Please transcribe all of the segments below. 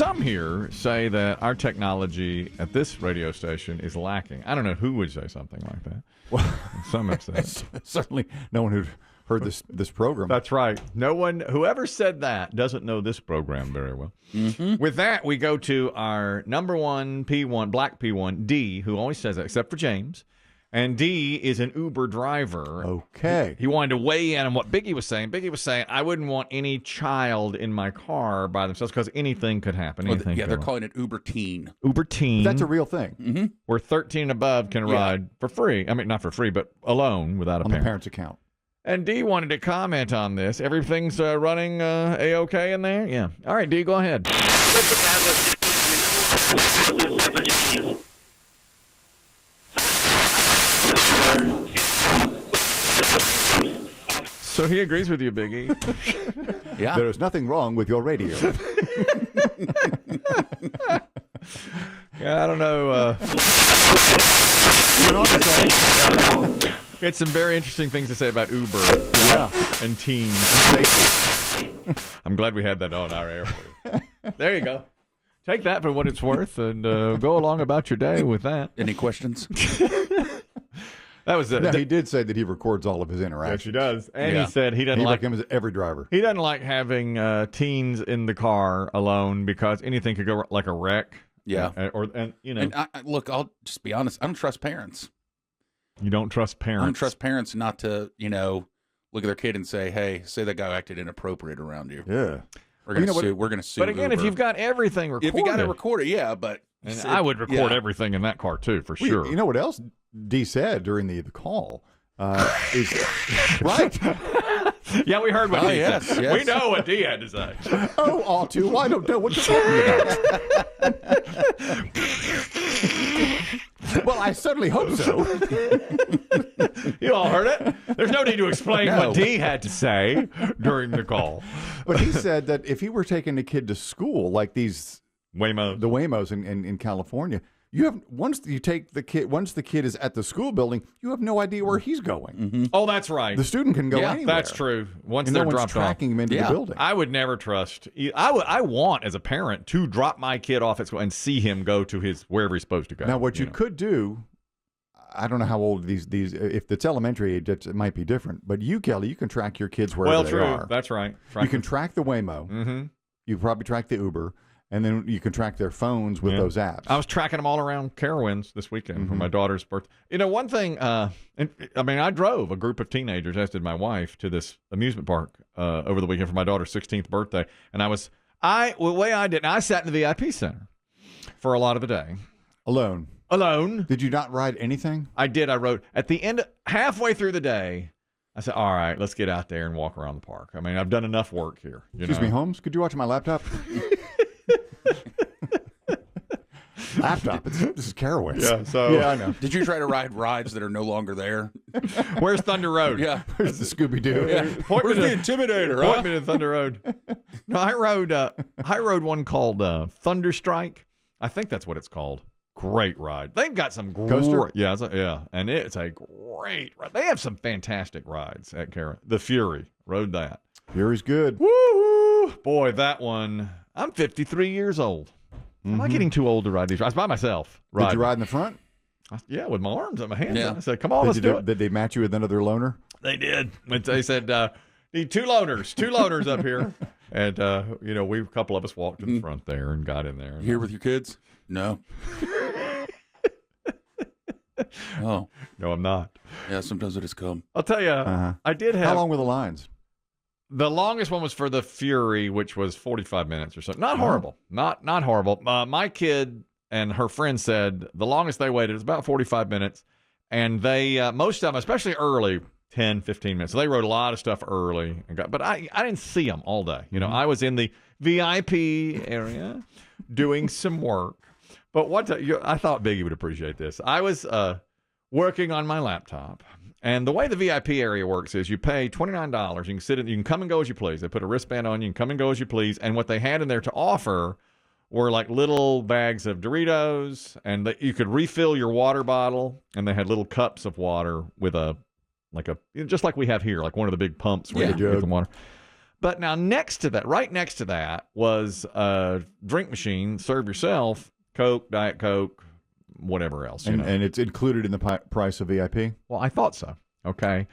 some here say that our technology at this radio station is lacking. I don't know who would say something like that. Well, some have said. Certainly no one who heard this program. That's right. No one, whoever said that, doesn't know this program very well. Mm-hmm. With that, we go to our number one P1, black P1, D, who always says that, except for James. And D is an Uber driver. Okay. He wanted to weigh in on what Biggie was saying. Biggie was saying, I wouldn't want any child in my car by themselves because anything could happen. They're calling it Uber Teen. Uber Teen. That's a real thing. Mm-hmm. Where 13 and above can ride for free. I mean, not for free, but alone without a parent. On the parent's account. And D wanted to comment on this. Everything's running A-okay in there? Yeah. All right, D, go ahead. So he agrees with you, Biggie. Yeah. There is nothing wrong with your radio. Yeah, I don't know. He had some very interesting things to say about Uber and teens. I'm glad we had that on our air for you. There you go. Take that for what it's worth and go along about your day with that. Any questions? That was it. No, he did say that he records all of his interactions. Yes, he does. And he said he doesn't like him as every driver. He doesn't like having teens in the car alone because anything could go like a wreck. Yeah. And look, I'll just be honest. I don't trust parents. You don't trust parents? I don't trust parents not to, look at their kid and say, hey, say that guy acted inappropriate around you. Yeah. We're going to sue. We're going to sue. But again, Uber. if you've got everything recorded. If you got it recorded, yeah, but. And I would record everything in that car, too, for sure. You know what else D said during the call? Is right. Yeah, we heard what D said. Yes. We know what D had to say. Oh, all too. I don't know what you're talking about. Well, I certainly hope so. You all heard it. There's no need to explain what D had to say during the call. But he said that if he were taking a kid to school, like these Waymos, the Waymos in California, you have once the kid is at the school building, you have no idea where he's going. Mm-hmm. Oh, that's right. The student can go anywhere. That's true. Once and they're no one's dropped tracking off, him into the building. I would never trust. I want as a parent to drop my kid off at school and see him go to his wherever he's supposed to go. Now, what you could do, I don't know how old these if it's elementary age, it might be different. But you, Kelly, you can track your kids wherever they are. That's right. You can track the Waymo. Mm-hmm. You probably track the Uber. And then you can track their phones with those apps. I was tracking them all around Carowinds this weekend for my daughter's birthday. One thing, I drove a group of teenagers, as did my wife, to this amusement park over the weekend for my daughter's 16th birthday. And I sat in the VIP center for a lot of the day. Alone. Did you not ride anything? I did. I rode at the end, halfway through the day. I said, all right, let's get out there and walk around the park. I mean, I've done enough work here. Excuse me, Holmes, could you watch my laptop? Laptop. This is Carowinds. Yeah, I know. Did you try to ride rides that are no longer there? Where's Thunder Road? Yeah. Where's the Scooby-Doo? Yeah. Where's the Intimidator? Point me to Thunder Road. No, I rode one called Thunder Strike. I think that's what it's called. Great ride. They've got some coaster. Yeah, and it's a great ride. They have some fantastic rides at Carowinds. The Fury rode that. Fury's good. Woo! Boy, that one. I'm 53 years old. Am I getting too old to ride these rides? By myself. Did you ride in the front? Yeah, with my arms and my hands. Yeah. I said, come on, let's do it. Did they match you with another loner? They did. They said, need two loners up here. And, a couple of us walked to the front there and got in there. You here with your kids? No. Oh. No, I'm not. Yeah, sometimes it has come. I'll tell you, I did have. How long were the lines? The longest one was for the Fury, which was 45 minutes or so. Not horrible. Not horrible. My kid and her friend said the longest they waited was about 45 minutes. And they, most of them, especially early, 10, 15 minutes. So they rode a lot of stuff early. But I didn't see them all day. I was in the VIP area doing some work. But I thought Biggie would appreciate this. I was working on my laptop. And the way the VIP area works is you pay $29. You can sit in, you can come and go as you please. They put a wristband on you, can come and go as you please. And what they had in there to offer were like little bags of Doritos, and you could refill your water bottle. And they had little cups of water with just like we have here, like one of the big pumps where you get the water. But now next to that, right next to that, was a drink machine. Serve yourself, Coke, Diet Coke, whatever else. And it's included in the price of VIP? Well, I thought so. Okay.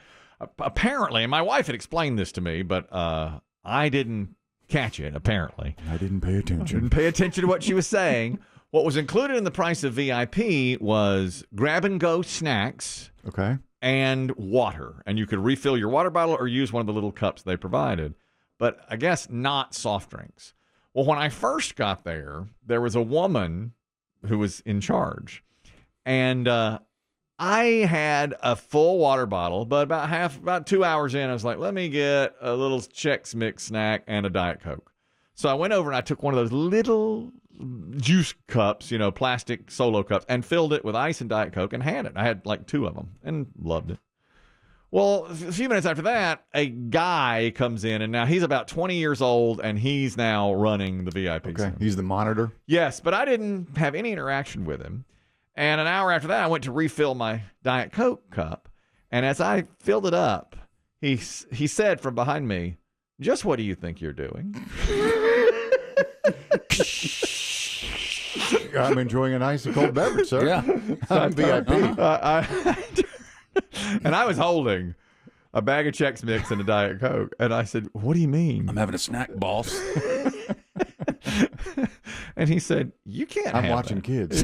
Apparently, and my wife had explained this to me, but I didn't catch it, apparently. I didn't pay attention. Didn't pay attention to what she was saying. What was included in the price of VIP was grab-and-go snacks and water. And you could refill your water bottle or use one of the little cups they provided. But I guess not soft drinks. Well, when I first got there, there was a woman who was in charge. And I had a full water bottle, but about 2 hours in, I was like, let me get a little Chex Mix snack and a Diet Coke. So I went over and I took one of those little juice cups, plastic Solo cups, and filled it with ice and Diet Coke and had it. I had like 2 of them and loved it. Well, a few minutes after that, a guy comes in, and now he's about 20 years old, and he's now running the VIP. Okay, center. he's the monitor? Yes, but I didn't have any interaction with him. And an hour after that, I went to refill my Diet Coke cup. And as I filled it up, he said from behind me, just what do you think you're doing? I'm enjoying an icy cold beverage, sir. Yeah. I'm VIP. And I was holding a bag of Chex Mix and a Diet Coke. And I said, what do you mean? I'm having a snack, boss. And he said, you can't I'm have watching that. kids.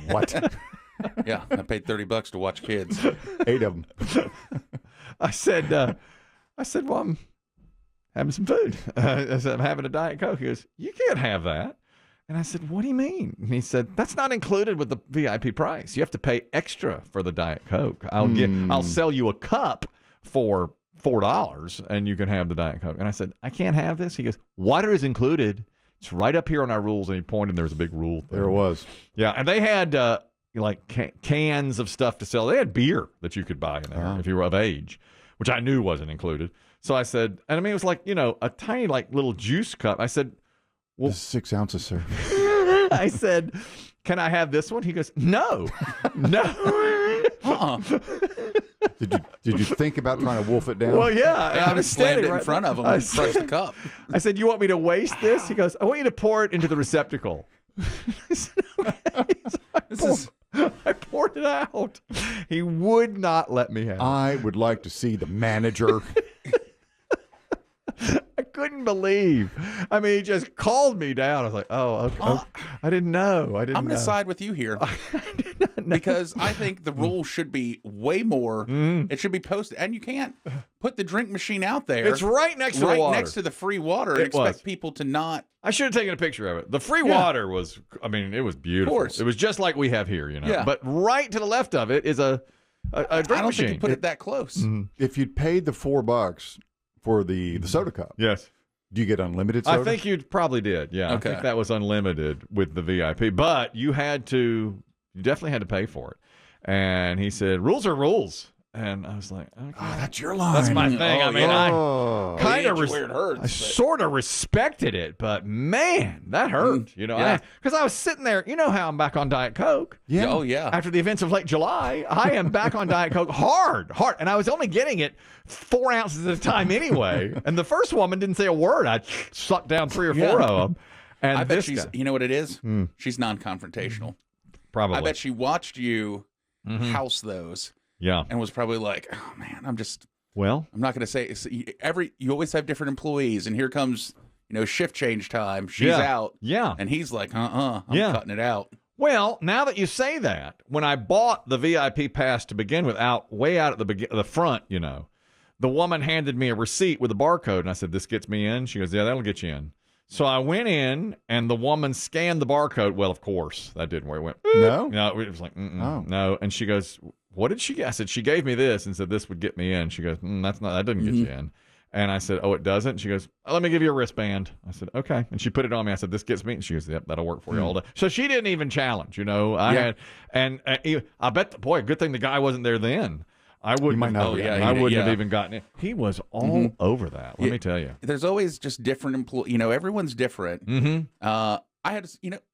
What? Yeah, I paid $30 to watch kids. 8 of them. I said, well, I'm having some food. I said, I'm having a Diet Coke. He goes, you can't have that. And I said, what do you mean? And he said, that's not included with the VIP price. You have to pay extra for the Diet Coke. I'll sell you a cup for $4 and you can have the Diet Coke. And I said, I can't have this. He goes, water is included. It's right up here on our rules. And he pointed, and there was a big rule thing. There it was. Yeah. And they had cans of stuff to sell. They had beer that you could buy in there if you were of age, which I knew wasn't included. So I said, and I mean, it was like, a tiny little juice cup. I said, well, this is 6 ounces, sir. I said, can I have this one? He goes, no. Did you think about trying to wolf it down? Well, yeah. I was standing right in front of him and crushed the cup. I said, you want me to waste this? He goes, I want you to pour it into the receptacle. I said, okay. I poured it out. He would not let me have it. I would like to see the manager. I couldn't believe. I mean, he just called me down. I was like, oh, okay. I didn't know. I'm going to side with you here. Because I think the rules should be way more. It should be posted. And you can't put the drink machine out there. It's right next to the water. Next to the free water and expect people to not. I should have taken a picture of it. The free water was, it was beautiful. Of course. It was just like we have here, Yeah. But right to the left of it is a drink I don't machine. think you put it that close. If you'd paid the $4 for the soda cup, yes. do you get unlimited soda? I think you probably did. Yeah. Okay. I think that was unlimited with the VIP, but you definitely had to pay for it. And he said, rules are rules. And I was like, okay. Oh, that's your line. That's my thing. I mean, Oh. I kind of where it hurts, I sort of respected it, but man, that hurt. Yeah. Because I was sitting there. You know how I'm back on Diet Coke. Yeah. Oh, yeah. After the events of late July, I am back on Diet Coke hard. And I was only getting it 4 ounces at a time anyway. And the first woman didn't say a word. I sucked down 3 or 4 of them. And I bet this guy, you know what it is? She's non-confrontational. probably. I bet she watched you house those. Yeah. And was probably like, oh, man, I'm not going to say you always have different employees. And here comes, shift change time. She's out. Yeah. And he's like, I'm cutting it out. Well, now that you say that, when I bought the VIP pass to begin with, way out at the front, the woman handed me a receipt with a barcode, and I said, "This gets me in." She goes, "Yeah, that'll get you in." So I went in, and the woman scanned the barcode. Well, of course, that didn't work. It went, no, it was like, no. And she goes, "What did she get?" I said, "She gave me this and said this would get me in." She goes, that didn't get you in." And I said, "Oh, it doesn't?" She goes, "Let me give you a wristband." I said, "Okay." And she put it on me. I said, "This gets me." And she goes, "Yep, that'll work for you all day." So she didn't even challenge, I bet, good thing the guy wasn't there then. I wouldn't have even gotten it. He was all over that. Let me tell you. There's always just different employees. Everyone's different. I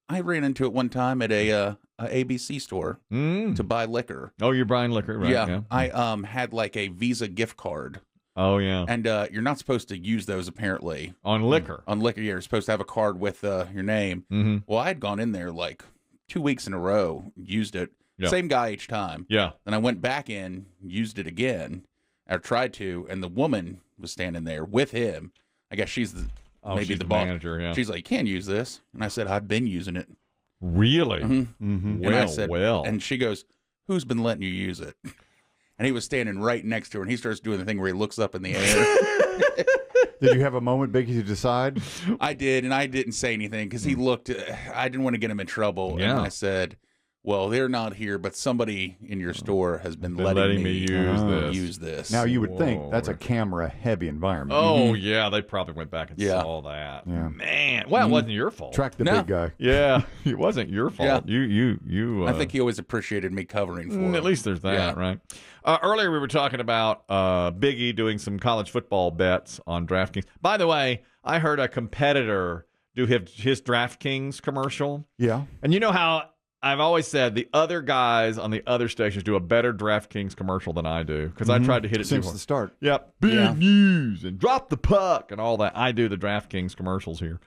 ran into it one time at a ABC store to buy liquor. Oh, you're buying liquor, right? Yeah. I had like a Visa gift card Oh, yeah. And you're not supposed to use those, apparently. On liquor. On liquor, you're supposed to have a card with your name. Mm-hmm. Well, I had gone in there like 2 weeks in a row, used it. Yeah. Same guy each time. Yeah. Then I went back in, used it again, or tried to, and the woman was standing there with him. I guess she's maybe she's the the boss. manager, yeah. She's like, "You can't use this." And I said, "I've been using it." Really? And Well, I said, and she goes, "Who's been letting you use it?" And he was standing right next to her, and he starts doing the thing where he looks up in the air. Did you have a moment, Biggie, to decide? I did, and I didn't say anything because he looked. I didn't want to get him in trouble, Yeah. and I said, "Well, they're not here, but somebody in your store has been letting me use this." Now, you would think that's a camera-heavy environment. Oh, yeah. They probably went back and Yeah. saw that. Yeah. Man. Well, it wasn't your fault. Track the No. big guy. Yeah. It wasn't your fault. You. I think he always appreciated me covering for him. At least there's that, Yeah. right? Earlier we were talking about Biggie doing some college football bets on DraftKings. By the way, I heard a competitor do his DraftKings commercial. Yeah. And you know how I've always said the other guys on the other stations do a better DraftKings commercial than I do because I tried to hit it Since too hard. the start. Yep. Big news and drop the puck and all that. I do the DraftKings commercials here.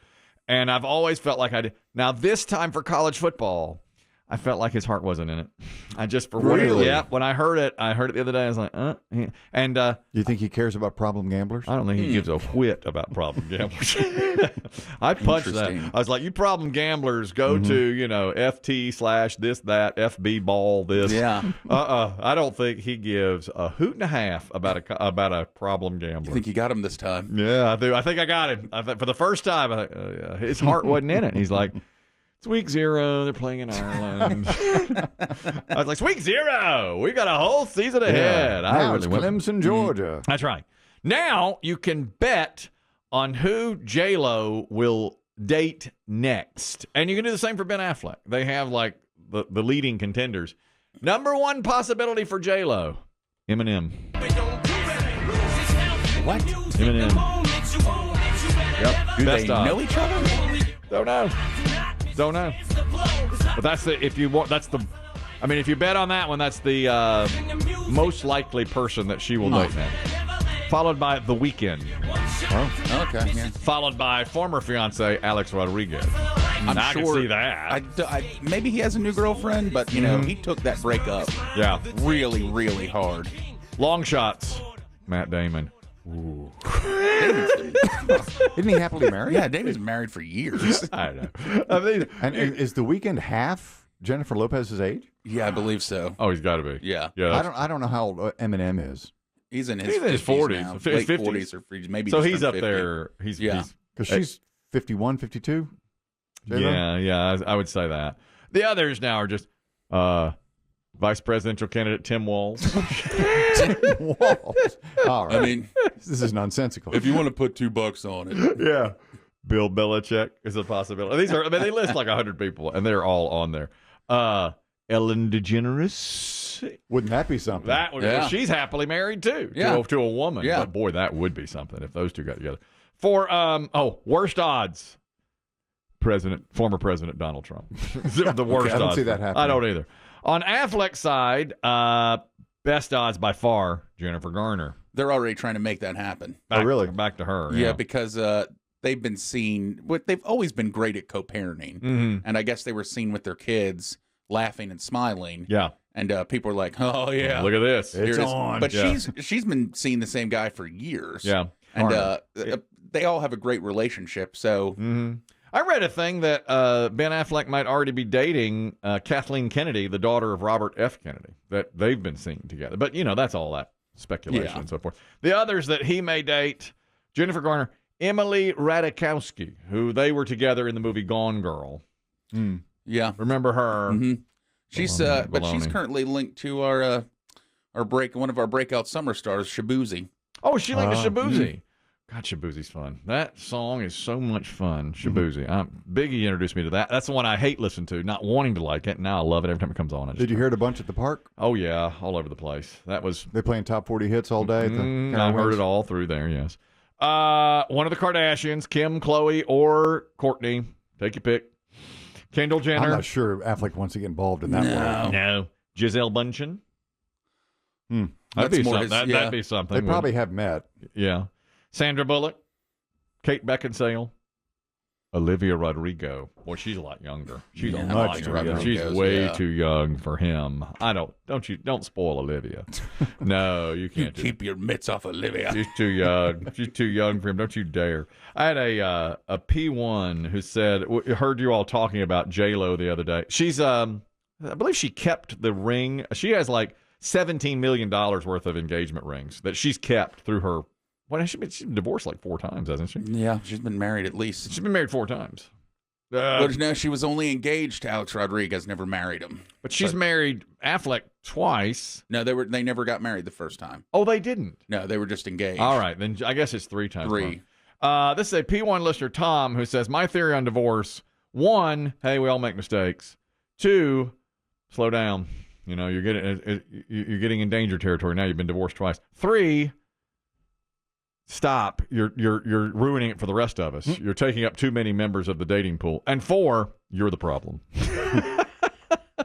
And I've always felt like I did. Now, this time for college football, I felt like his heart wasn't in it. I just, for whatever. Really? Yeah. When I heard it the other day. I was like, And You think he cares about problem gamblers? I don't think he gives a whit about problem gamblers. I punched that. Interesting. I was like, you problem gamblers, go to, FT/this, that, FB ball, this. Yeah. I don't think he gives a hoot and a half about a problem gambler. I think you got him this time. Yeah, I do. I think I got him. For the first time, his heart wasn't in it. He's like, it's week 0. They're playing in Ireland. I was like, it's week 0. We got a whole season ahead. Yeah. I Now really it's went- Clemson, Georgia. That's right. Now you can bet on who J-Lo will date next. And you can do the same for Ben Affleck. They have like the leading contenders. Number 1 possibility for J-Lo, Eminem. What? Eminem. Yep. Do Best they odds. know each other? Don't know. But that's the if you bet on that one, that's the most likely person that she will date now. Followed by The Weeknd. Oh, okay. Yeah. Followed by former fiance Alex Rodriguez. I sure. can see that. Maybe he has a new girlfriend, but he took that breakup Yeah. really, really hard. Long shots. Matt Damon. Isn't he happily married? Yeah, David's been married for years. I don't know. I mean, And is the weekend half Jennifer Lopez's age? Yeah, I believe so. oh, he's got to be. Yeah. Yeah. I don't know how old Eminem is. He's in his He's in his 50s 40s, now, his late 50s. 40s or 50s, maybe. So just he's turned up 50. there. Yeah. Because she's 51, 52. Yeah, I would say that. The others now are just vice presidential candidate Tim Walz. Walls. All right. I mean, This is nonsensical. if you want to put $2 on it. Yeah. Bill Belichick is a possibility. These are, they list like 100 people, and they're all on there. Ellen DeGeneres. Wouldn't that be something? That would Yeah. she's happily married too. Yeah. To a woman. Yeah. But boy, that would be something if those two got together. For worst odds. Former President Donald Trump. The worst I don't odds. see that happening. I don't either. On Affleck's side, best odds by far, Jennifer Garner. They're already trying to make that happen. really? Back to her. Yeah, because they've been seen. They've always been great at co-parenting, Mhm. and I guess they were seen with their kids laughing and smiling. Yeah. And people were like, "Oh yeah, Look at this. here It's it is." on. But Yeah. she's been seeing the same guy for years. Yeah. and they all have a great relationship. So Mm-hmm. I read a thing that Ben Affleck might already be dating Kathleen Kennedy, the daughter of Robert F. Kennedy, that they've been seen together. But, that's all that speculation Yeah. and so forth. The others that he may date, Jennifer Garner, Emily Ratajkowski, who they were together in the movie Gone Girl. yeah, Remember her? hmm she's but she's Baloney. currently linked to one of our breakout summer stars, Shabuzi. Oh, she linked to Mm-hmm. Shabuzi. God, Shabuzi's fun. That song is so much fun. Shabuzi. Biggie introduced me to that. That's the one I hate listening to, not wanting to like it. Now I love it every time it comes on. Did you hear it a bunch at the park? Oh, yeah, all over the place. That was... They playing top 40 hits all day at the I heard Carowinds? it all through there, yes. One of the Kardashians, Kim, Khloe, or Courtney. Take your pick. Kendall Jenner. I'm not sure Affleck wants to get involved in that one. No. Giselle Bundchen. That'd be more something. his- That'd be something. They probably have met. Yeah. Sandra Bullock, Kate Beckinsale, Olivia Rodrigo. Boy, she's a lot younger. She's Yeah, a I lot like younger. Rodrigo's, She's way yeah. too young for him. Don't spoil Olivia. No, you You can't do keep your mitts off Olivia. She's too young. She's too young for him. Don't you dare. I had a P1 who said, heard you all talking about J-Lo the other day. She's, I believe she kept the ring. She has like $17 million worth of engagement rings that she's kept through her. She's been divorced like 4 times, hasn't she? Yeah, she's been married at least. She's been married 4 times. But no, she was only engaged to Alex Rodriguez, never married him. But she's married Affleck twice. No, they never got married the first time. Oh, they didn't? No, they were just engaged. All right, then I guess it's 3 times. 3. This is a P1 listener, Tom, who says, my theory on divorce, 1, hey, we all make mistakes. 2, slow down. You know, you're getting in danger territory now. You've been divorced twice. 3, stop. You're ruining it for the rest of us. You're taking up too many members of the dating pool. And 4, you're the problem.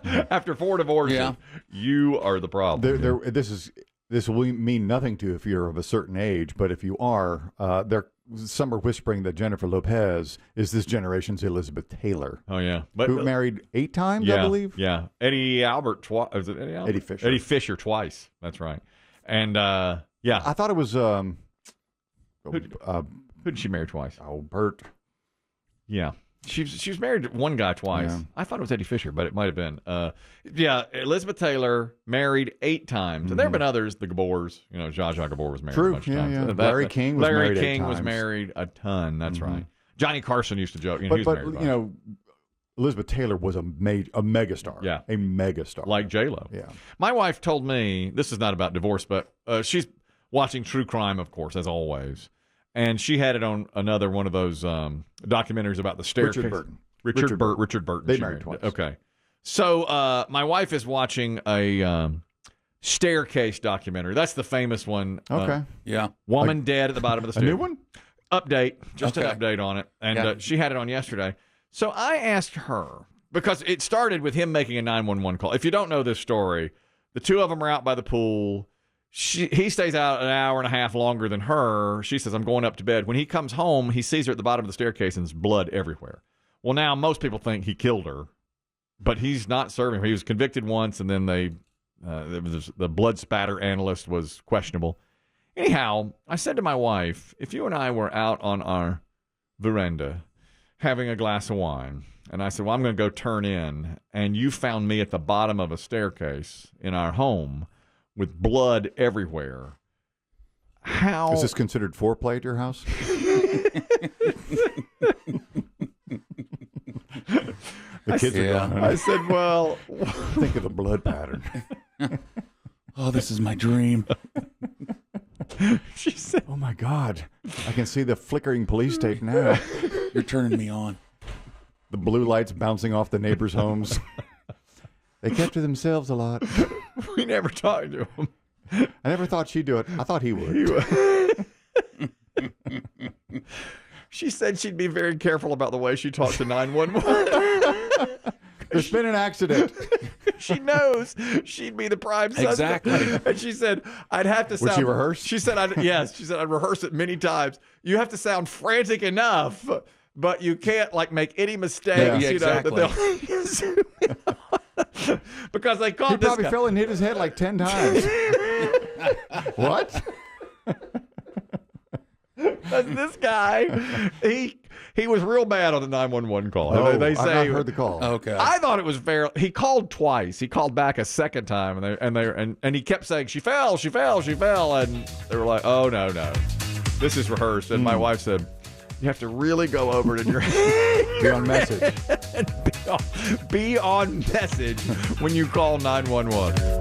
After 4 divorces, you are the problem. This will mean nothing to you if you're of a certain age, but if you are, some are whispering that Jennifer Lopez is this generation's Elizabeth Taylor. Oh yeah, who married 8 times, I believe. Yeah, Eddie Albert twice. Was it Eddie Albert? Eddie Fisher. Eddie Fisher twice. That's right. And yeah, I thought it was who did she marry twice? Oh, Bert. Yeah. She was married to one guy twice. Yeah. I thought it was Eddie Fisher, but it might have been. Yeah, Elizabeth Taylor married 8 times. And there have been others. The Gabors, Zsa Zsa Gabor was married a bunch of times. Yeah. Larry King was Larry married 8 King was times. married a ton. That's right. Johnny Carson used to joke. He was But married a bunch. Elizabeth Taylor was a megastar. Yeah. A megastar. Like J-Lo. Yeah. My wife told me, this is not about divorce, but she's watching true crime, of course, as always. And she had it on another one of those documentaries about the staircase. Richard Burton. Richard Burton. They married twice. Okay. So my wife is watching a staircase documentary. That's the famous one. Okay. Yeah. Woman dead at the bottom of the stairs. A new one? Update. Just Okay. an update on it. And she had it on yesterday. So I asked her, because it started with him making a 911 call. If you don't know this story, the 2 of them are out by the pool. He stays out an hour and a half longer than her. She says, I'm going up to bed. When he comes home, he sees her at the bottom of the staircase and there's blood everywhere. Well, now most people think he killed her, but he's not serving her. He was convicted once, and then the blood spatter analyst was questionable. Anyhow, I said to my wife, if you and I were out on our veranda having a glass of wine, and I said, well, I'm going to go turn in, and you found me at the bottom of a staircase in our home with blood everywhere, how... Is this considered foreplay at your house? The kids are gone. I said, well... Think of the blood pattern. Oh, this is my dream. She said, Oh, my God. I can see the flickering police tape now. You're turning me on. The blue lights bouncing off the neighbors' homes. They kept to themselves a lot. we never talked to him. I never thought she'd do it. I thought he would. She said she'd be very careful about the way she talked to 911. There's been an accident. She knows she'd be the prime suspect. Exactly. And she said, I'd have to sound... Would she rehearse? She said, yes. She said, I'd rehearse it many times. You have to sound frantic enough, but you can't, make any mistakes. Yeah, exactly. Because they He called this probably guy. fell and hit his head like 10 times. What? This guy, he was real bad on the 911 call. Oh, they say, I've not heard the call. Okay. I thought it was fair. He called twice. He called back a second time, and he kept saying, she fell, and they were like, oh, no, this is rehearsed. And my wife said, you have to really go over it in your head. Be on message. Be on message when you call 911.